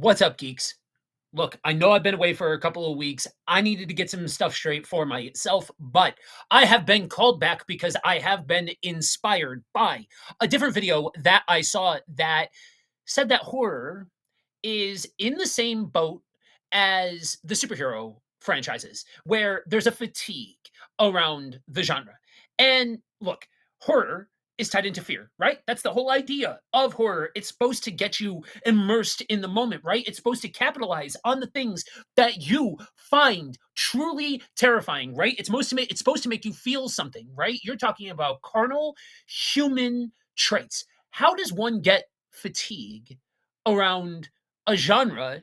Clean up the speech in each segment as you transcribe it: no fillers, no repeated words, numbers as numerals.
What's up, geeks? Look, I know I've been away for a couple of weeks. I needed to get some stuff straight for myself, but I have been called back because I have been inspired by a different video that I saw that said that horror is in the same boat as the superhero franchises, where there's a fatigue around the genre. And look, horror is tied into fear, right? That's the whole idea of horror. It's supposed to get you immersed in the moment, right? It's supposed to capitalize on the things that you find truly terrifying, right? It's supposed to make you feel something, right? You're talking about carnal human traits. How does one get fatigue around a genre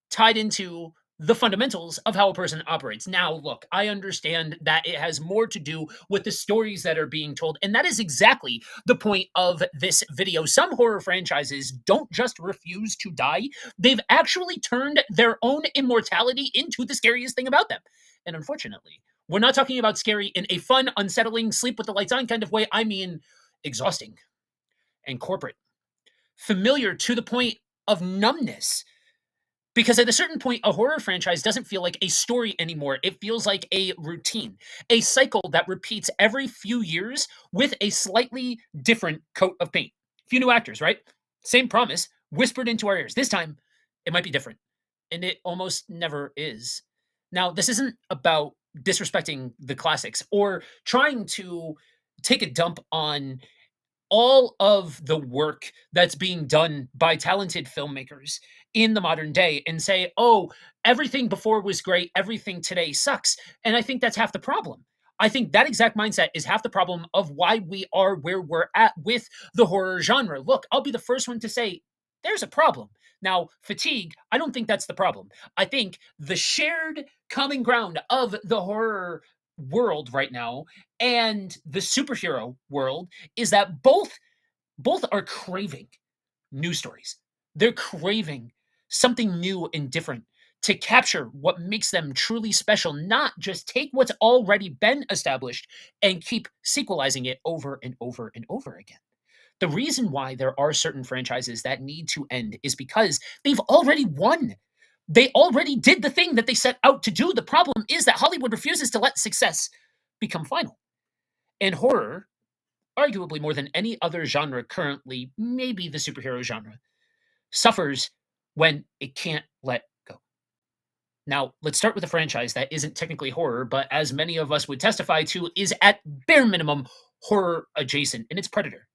tied into the fundamentals of how a person operates? Now, look, I understand that it has more to do with the stories that are being told, and that is exactly the point of this video. Some horror franchises don't just refuse to die, they've actually turned their own immortality into the scariest thing about them. And unfortunately, we're not talking about scary in a fun, unsettling, sleep with the lights on kind of way. I mean, exhausting and corporate, familiar to the point of numbness. Because at a certain point, a horror franchise doesn't feel like a story anymore. It feels like a routine, a cycle that repeats every few years with a slightly different coat of paint. Few new actors, right? Same promise, whispered into our ears. This time, it might be different. And it almost never is. Now, this isn't about disrespecting the classics or trying to take a dump on all of the work that's being done by talented filmmakers in the modern day and say, oh, everything before was great, everything today sucks. And I think that's half the problem. I think that exact mindset is half the problem of why we are where we're at with the horror genre. Look, I'll be the first one to say there's a problem. Now, fatigue, I don't think that's the problem. I think the shared common ground of the horror world right now and the superhero world is that both are craving new stories. They're craving something new and different to capture what makes them truly special, not just take what's already been established and keep sequelizing it over and over and over again. The reason why there are certain franchises that need to end is because they've already won. They already did the thing that they set out to do. The problem is that Hollywood refuses to let success become final. And horror, arguably more than any other genre currently, maybe the superhero genre, suffers when it can't let go. Now, let's start with a franchise that isn't technically horror, but as many of us would testify to, is at bare minimum horror adjacent, and it's Predator.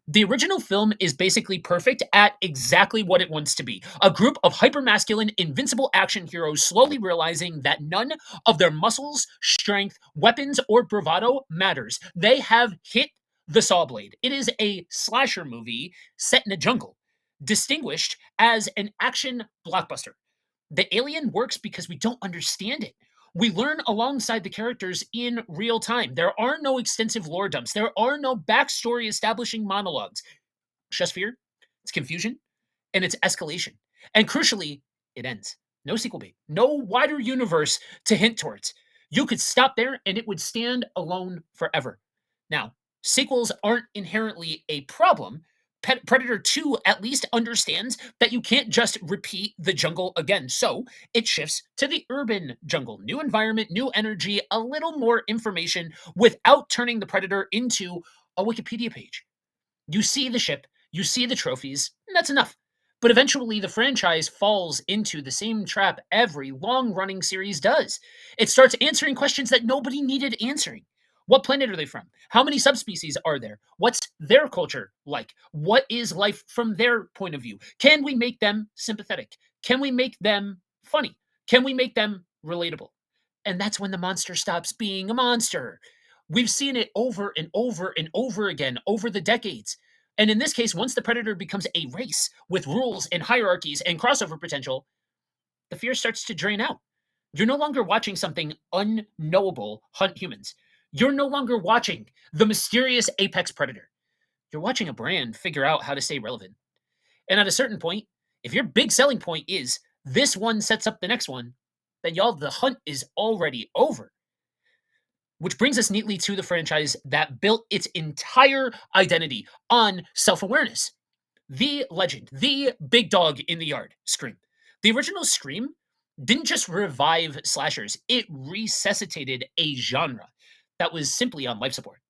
The original film is basically perfect at exactly what it wants to be. A group of hypermasculine, invincible action heroes slowly realizing that none of their muscles, strength, weapons, or bravado matters. They have hit the saw blade. It is a slasher movie set in a jungle, distinguished as an action blockbuster. The alien works because we don't understand it. We learn alongside the characters in real time. There are no extensive lore dumps. There are no backstory establishing monologues. Just fear, it's confusion, and it's escalation. And crucially, it ends. No sequel bait, no wider universe to hint towards. You could stop there and it would stand alone forever. Now, sequels aren't inherently a problem. Predator 2 at least understands that you can't just repeat the jungle again. So it shifts to the urban jungle. New environment, new energy, a little more information without turning the Predator into a Wikipedia page. You see the ship, you see the trophies, and that's enough. But eventually, the franchise falls into the same trap every long running series does. It starts answering questions that nobody needed answering. What planet are they from? How many subspecies are there? What's their culture like? What is life from their point of view? Can we make them sympathetic? Can we make them funny? Can we make them relatable? And that's when the monster stops being a monster. We've seen it over and over and over again over the decades. And in this case, once the Predator becomes a race with rules and hierarchies and crossover potential, the fear starts to drain out. You're no longer watching something unknowable hunt humans. You're no longer watching the mysterious apex predator. You're watching a brand figure out how to stay relevant. And at a certain point, if your big selling point is this one sets up the next one, then y'all, the hunt is already over. Which brings us neatly to the franchise that built its entire identity on self awareness. The legend, the big dog in the yard, Scream. The original Scream didn't just revive slashers, it resuscitated a genre that was simply on life support.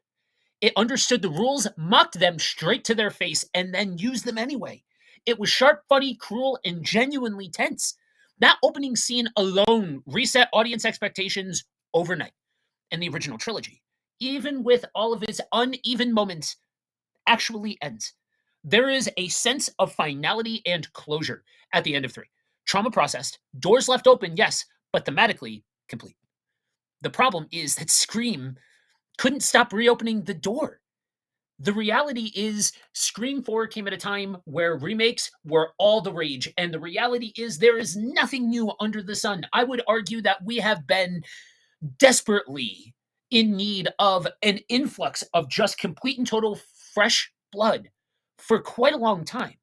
It understood the rules, mocked them straight to their face, and then used them anyway. It was sharp, funny, cruel, and genuinely tense. That opening scene alone reset audience expectations overnight. And the original trilogy, even with all of its uneven moments, actually ends. There is a sense of finality and closure at the end of three. Trauma processed, doors left open, yes, but thematically complete. The problem is that Scream couldn't stop reopening the door. The reality is, Scream 4 came at a time where remakes were all the rage. And the reality is, there is nothing new under the sun. I would argue that we have been desperately in need of an influx of just complete and total fresh blood for quite a long time.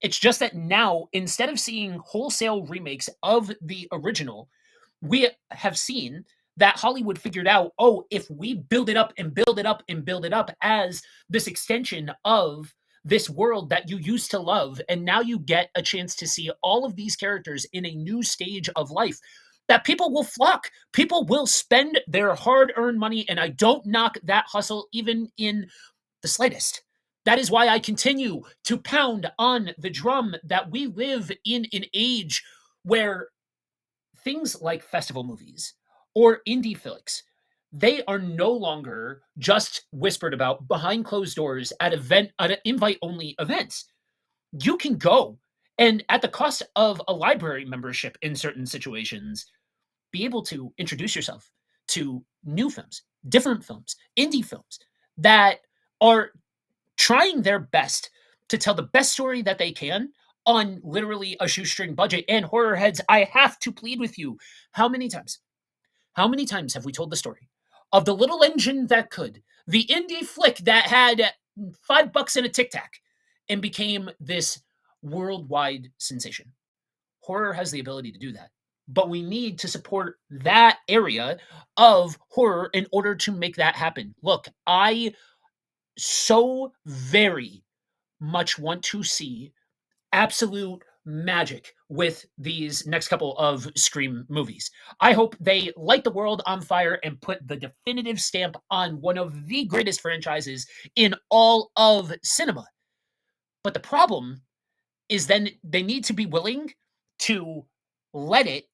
It's just that now, instead of seeing wholesale remakes of the original, we have seen that Hollywood figured out, oh, if we build it up and build it up and build it up as this extension of this world that you used to love, and now you get a chance to see all of these characters in a new stage of life, that people will flock. People will spend their hard earned money, and I don't knock that hustle even in the slightest. That is why I continue to pound on the drum that we live in an age where things like festival movies or indie flicks, they are no longer just whispered about behind closed doors at invite only events. You can go and at the cost of a library membership in certain situations, be able to introduce yourself to new films, different films, indie films that are trying their best to tell the best story that they can on literally a shoestring budget. And horror heads, I have to plead with you. How many times? How many times have we told the story of the little engine that could, the indie flick that had $5 in a tic tac and became this worldwide sensation? Horror has the ability to do that. But we need to support that area of horror in order to make that happen. Look, I so very much want to see absolute magic with these next couple of Scream movies. I hope they light the world on fire and put the definitive stamp on one of the greatest franchises in all of cinema. But the problem is then they need to be willing to let it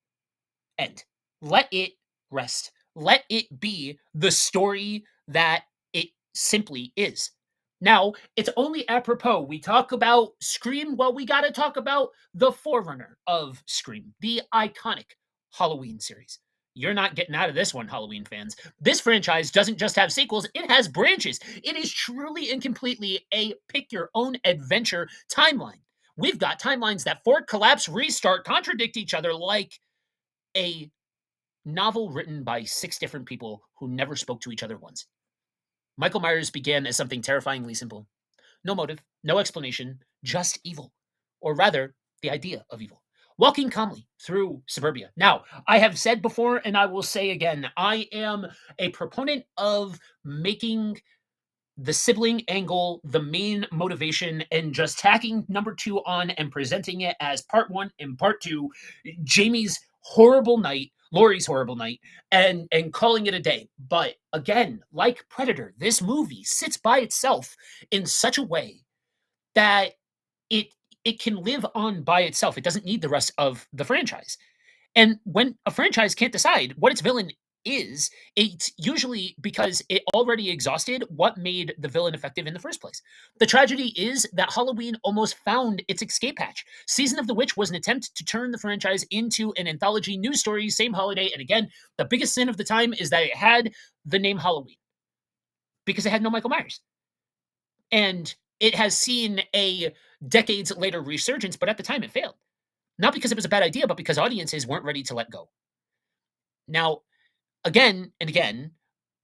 end. Let it rest. Let it be the story that it simply is. Now, it's only apropos we talk about Scream. Well, we got to talk about the forerunner of Scream, the iconic Halloween series. You're not getting out of this one, Halloween fans. This franchise doesn't just have sequels, it has branches. It is truly and completely a pick your own adventure timeline. We've got timelines that fork, collapse, restart, contradict each other like a novel written by 6 different people who never spoke to each other once. Michael Myers began as something terrifyingly simple. No motive, no explanation, just evil. Or rather, the idea of evil. Walking calmly through suburbia. Now, I have said before, and I will say again, I am a proponent of making the sibling angle the main motivation and just tacking number 2 on and presenting it as part 1 and part 2, Jamie's horrible night, Laurie's horrible night, and calling it a day. But again, like Predator, this movie sits by itself in such a way that it it can live on by itself. It doesn't need the rest of the franchise. And when a franchise can't decide what its villain is, it's usually because it already exhausted what made the villain effective in the first place. The tragedy is that Halloween almost found its escape hatch. Season of the Witch was an attempt to turn the franchise into an anthology news story, same holiday. And again, the biggest sin of the time is that it had the name Halloween because it had no Michael Myers. And it has seen a decades later resurgence, but at the time it failed. Not because it was a bad idea, but because audiences weren't ready to let go. Now, again and again,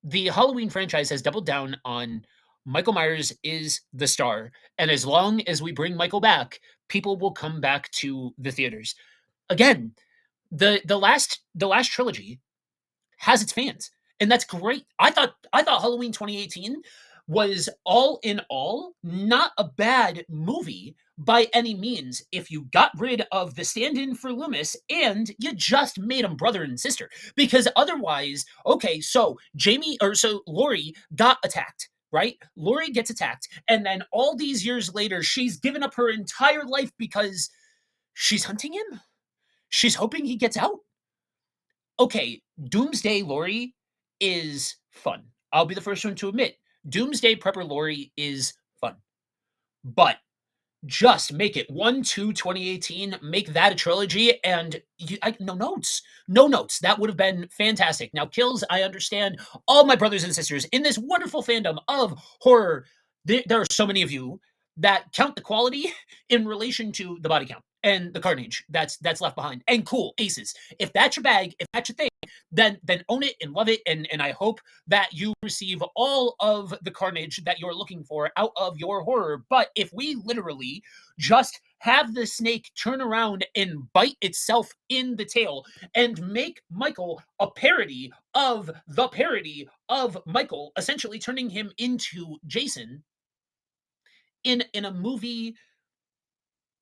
the Halloween franchise has doubled down on Michael Myers is the star. And as long as we bring Michael back, people will come back to the theaters. Again, the last trilogy has its fans. And that's great. I thought Halloween 2018 was all in all not a bad movie by any means if you got rid of the stand-in for Loomis and you just made them brother and sister. Because otherwise, okay, so Lori got attacked, right? Lori gets attacked, and then all these years later, she's given up her entire life because she's hunting him. She's hoping he gets out. Okay, Doomsday Lori is fun. I'll be the first one to admit Doomsday Prepper Lori is fun. But just make it 1, 2, 2018. Make that a trilogy, and no notes. No notes. That would have been fantastic. Now, kills, I understand all my brothers and sisters in this wonderful fandom of horror. There are so many of you that count the quality in relation to the body count and the carnage that's left behind. And cool, aces. If that's your bag, if that's your thing, then own it and love it. And I hope that you receive all of the carnage that you're looking for out of your horror. But if we literally just have the snake turn around and bite itself in the tail and make Michael a parody of the parody of Michael, essentially turning him into Jason in a movie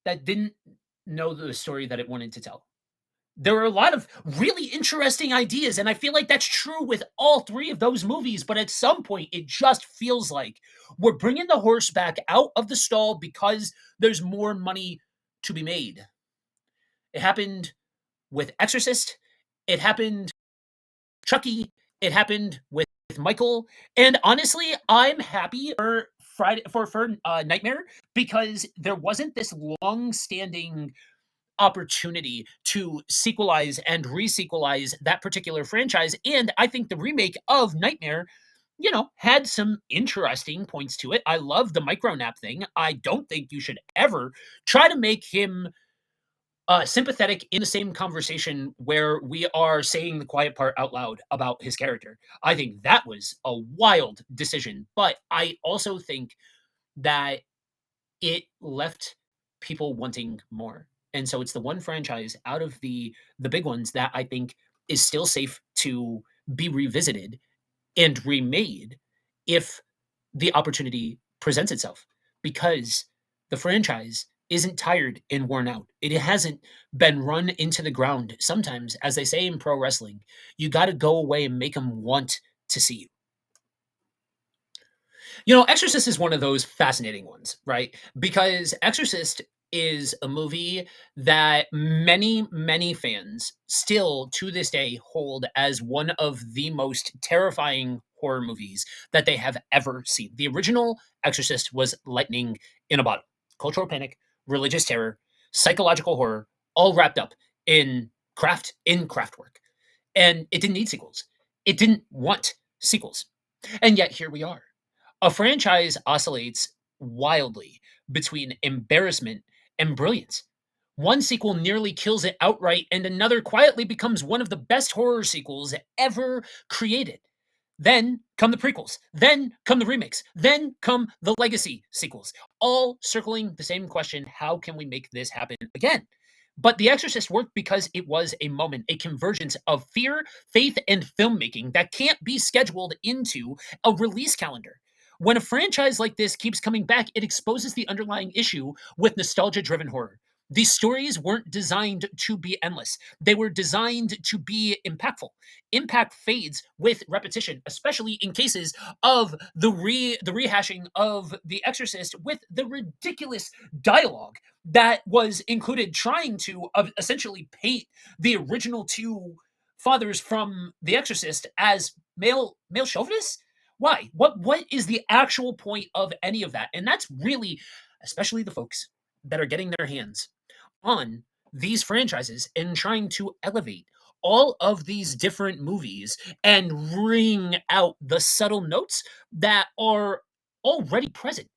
that didn't know the story that it wanted to tell. There were a lot of really interesting ideas, and I feel like that's true with all three of those movies, but at some point, it just feels like we're bringing the horse back out of the stall because there's more money to be made. It happened with Exorcist. It happened with Chucky. It happened with Michael. And honestly, I'm happy for Nightmare because there wasn't this long-standing opportunity to sequelize and resequelize that particular franchise. And I think the remake of Nightmare, had some interesting points to it. I love the micronap thing. I don't think you should ever try to make him sympathetic in the same conversation where we are saying the quiet part out loud about his character. I think that was a wild decision. But I also think that it left people wanting more. And so it's the one franchise out of the big ones that I think is still safe to be revisited and remade if the opportunity presents itself because the franchise isn't tired and worn out. It hasn't been run into the ground. Sometimes, as they say in pro wrestling, you got to go away and make them want to see you. Exorcist is one of those fascinating ones, right? Because Exorcist is a movie that many, many fans still to this day hold as one of the most terrifying horror movies that they have ever seen. The original Exorcist was lightning in a bottle. Cultural panic, religious terror, psychological horror, all wrapped up in craft work. And it didn't need sequels. It didn't want sequels. And yet here we are. A franchise oscillates wildly between embarrassment and brilliance. One sequel nearly kills it outright, and another quietly becomes one of the best horror sequels ever created. Then come the prequels, then come the remakes, then come the legacy sequels, all circling the same question: how can we make this happen again? But The Exorcist worked because it was a moment, a convergence of fear, faith, and filmmaking that can't be scheduled into a release calendar. When a franchise like this keeps coming back, it exposes the underlying issue with nostalgia driven horror. These stories weren't designed to be endless. They were designed to be impactful. Impact fades with repetition, especially in cases of the rehashing of The Exorcist with the ridiculous dialogue that was included, trying to essentially paint the original two fathers from The Exorcist as male chauvinists. Why? What is the actual point of any of that? And that's really, especially the folks that are getting their hands on these franchises and trying to elevate all of these different movies and ring out the subtle notes that are already present,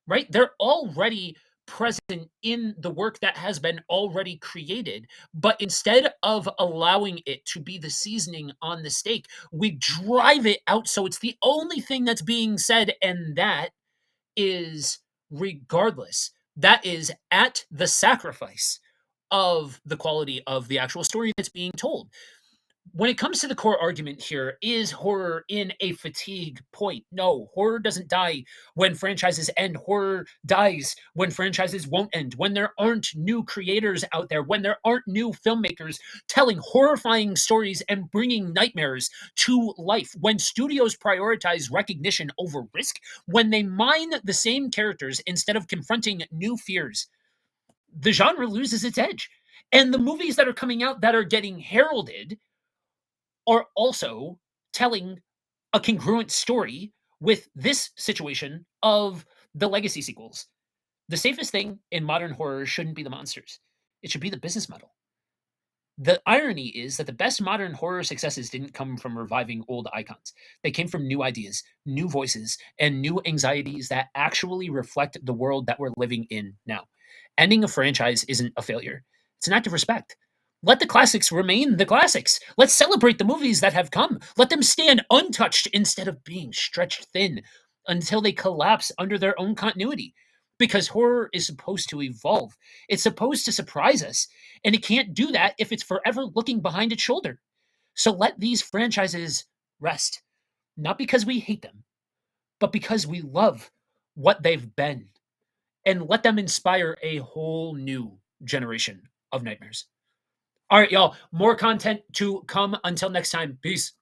right? They're already present in the work that has been already created. But instead of allowing it to be the seasoning on the steak, we drive it out so it's the only thing that's being said. And that is regardless. That is at the sacrifice of the quality of the actual story that's being told. When it comes to the core argument here, is horror in a fatigue point? No, horror doesn't die when franchises end. Horror dies when franchises won't end, when there aren't new creators out there, when there aren't new filmmakers telling horrifying stories and bringing nightmares to life, when studios prioritize recognition over risk, when they mine the same characters instead of confronting new fears. The genre loses its edge. And the movies that are coming out that are getting heralded are also telling a congruent story with this situation of the legacy sequels. The safest thing in modern horror shouldn't be the monsters. It should be the business model. The irony is that the best modern horror successes didn't come from reviving old icons. They came from new ideas, new voices, and new anxieties that actually reflect the world that we're living in now. Ending a franchise isn't a failure, it's an act of respect. Let the classics remain the classics. Let's celebrate the movies that have come. Let them stand untouched instead of being stretched thin until they collapse under their own continuity. Because horror is supposed to evolve, it's supposed to surprise us, and it can't do that if it's forever looking behind its shoulder. So let these franchises rest, not because we hate them, but because we love what they've been, and let them inspire a whole new generation of nightmares. All right, y'all, more content to come. Until next time, peace.